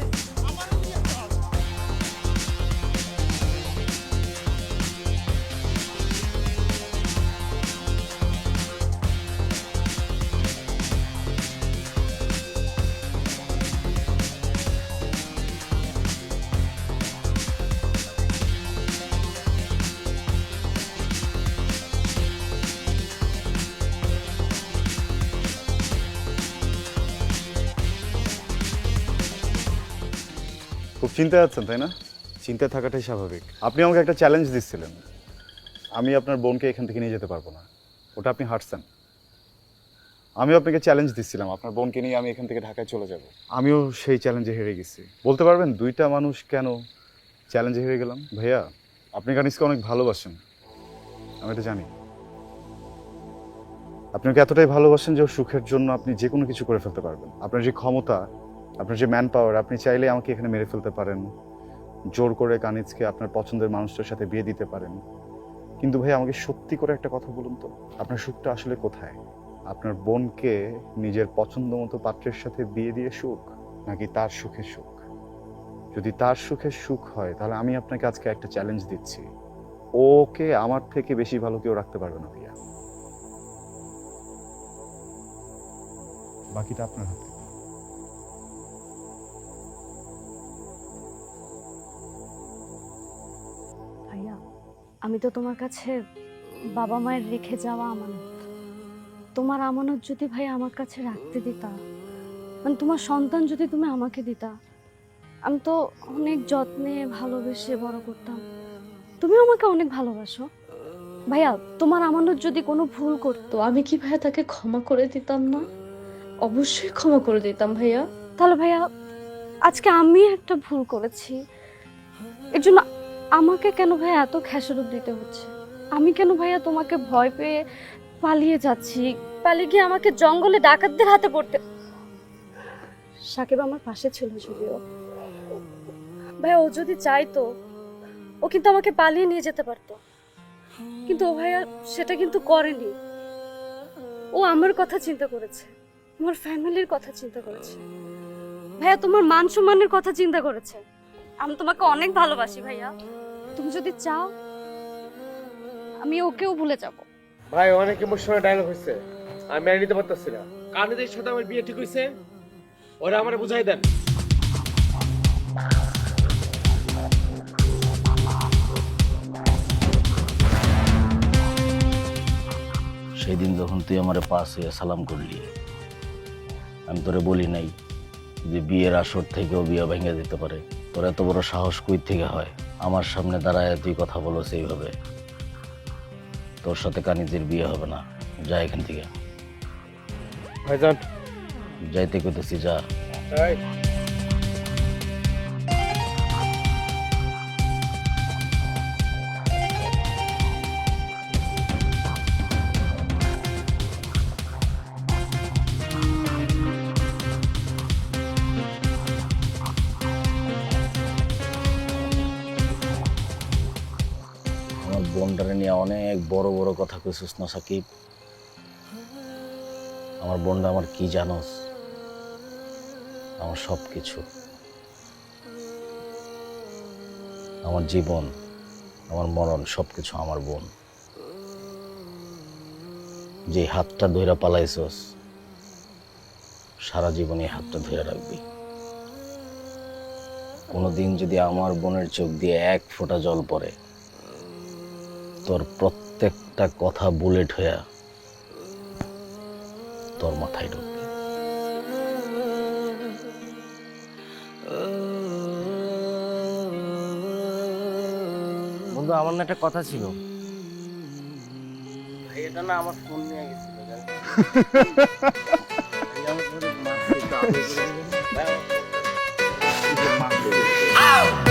আমারও নিয়ে চল। খুব চিন্তায় আছেন তাই না? চিন্তায় থাকাটাই স্বাভাবিক। আপনি আমাকে একটা চ্যালেঞ্জ দিচ্ছিলেন, আমি আপনার বোনকে এখান থেকে নিয়ে যেতে পারবো না, ওটা আপনি হারছেন। আমিও আপনাকে চ্যালেঞ্জ দিচ্ছিলাম, আপনার বোনকে নিয়ে আমি এখান থেকে ঢাকায় চলে যাব। আমিও সেই চ্যালেঞ্জে হেরে গেছি। বলতে পারবেন দুইটা মানুষ কেন চ্যালেঞ্জে হেরে গেলাম? ভাইয়া আপনি কানিসকে অনেক ভালোবাসেন, আমি এটা জানি। আপনি ওকে এতটাই ভালোবাসেন যে ওর সুখের জন্য আপনি যে কোনো কিছু করে ফেলতে পারবেন। আপনার যে ক্ষমতা, আপনার যে ম্যান পাওয়ার, আপনি চাইলে আমাকে এখানে মেরে ফেলতে পারেন, জোর করে কানিজকে আপনার পছন্দের মানুষটার সাথে বিয়ে দিতে পারেন। কিন্তু ভাই আমাকে সত্যি করে একটা কথা বলুন তো, আপনার সুখটা আসলে কোথায়? আপনার বোনকে নিজের পছন্দ মতো পাত্রের সাথে বিয়ে দিয়ে সুখ, নাকি তার সুখের সুখ? যদি তার সুখের সুখ হয় তাহলে আমি আপনাকে আজকে একটা চ্যালেঞ্জ দিচ্ছি, ওকে আমার থেকে বেশি ভালো কেউ রাখতে পারবে না ভাইয়া। বাকিটা আপনার হাতে। ভাইয়া, আমি তো তোমার কাছে বাবা মায়ের রেখে যাওয়া আমানত। তোমার আমানত যদি ভাই আমার কাছে রাখতে দিতা, মানে তোমার সন্তান যদি তুমি আমাকে দিতা, আমি তো অনেক যত্নে ভালোবেসে বড় করতাম। তুমি আমাকে অনেক ভালোবাসো ভাইয়া। তোমার আমানত যদি কোনো ভুল করতো, আমি কি ভাইয়া তাকে ক্ষমা করে দিতাম না? অবশ্যই ক্ষমা করে দিতাম ভাইয়া। তাহলে ভাইয়া, আজকে আমি একটা ভুল করেছি, এর জন্য আমাকে কেন ভাইয়া এত খেসারত দিতে হচ্ছে? আমি কেন ভাইয়া তোমাকে ভয় পেয়ে পালিয়ে যাচ্ছি? পালিয়ে গিয়ে আমাকে জঙ্গলে ডাকাতদের হাতে পড়তে। সাকিব আমার পাশে ছিল যদিও ভাইয়া, ও যদি চাইতো ও কিন্তু আমাকে পালিয়ে নিয়ে যেতে পারতো, কিন্তু ও ভাইয়া সেটা কিন্তু করেনি। ও আমার কথা চিন্তা করেছে, আমার ফ্যামিলির কথা চিন্তা করেছে ভাইয়া, তোমার মান সম্মানের কথা চিন্তা করেছে। আমি তোমাকে অনেক ভালোবাসি ভাইয়া, তুমি যদি চাও আমি ওকেও ভুলে যাব। ভাই অনেক ইমোশনাল ডায়লগ হয়েছে, আমি মেনে নিতে পারতেছি না। কানিদের সাথে আমার বিয়ে ঠিক হয়েছে, ওরা আমারে বুঝাই দেন। সেদিন যখন তুই আমার পাশ হয়ে সালাম করলি, আমি তোরে বলি নাই যে বিয়ের আসর থেকেও বিয়ে ভেঙে দিতে পারে? তোর এত বড় সাহস কই থেকে হয় আমার সামনে দাঁড়ায় তুই কথা বলো সেইভাবে? তোর সাথে কানিজের বিয়ে হবে না, যা এখান থেকে। ভাইজান যাইতে কইতেছি, যা। এই আমার বোনটারে নিয়ে অনেক বড় বড় কথা কইছিস না সাকিব? আমার বোনটা আমার কি জানোস? আমার সব কিছু, আমার জীবন, আমার মরণ, সবকিছু আমার বোন। যে হাতটা ধইরা পালাইছস, সারা জীবন এই হাতটা ধইরা রাখবি। কোনোদিন যদি আমার বোনের চোখ দিয়ে এক ফোঁটা জল পড়ে, তোর প্রত্যেকটা কথা বুলেট হইয়া তোর মাথায় ঢুকবে। বন্ধু, আমার না একটা কথা ছিল। ভাই এটা না আমার ফোন নিয়ে গেছিল, জানেন? ভাই আমার ফোনে মাছ একটু আদর করে দিবেন? ভাই, আমার-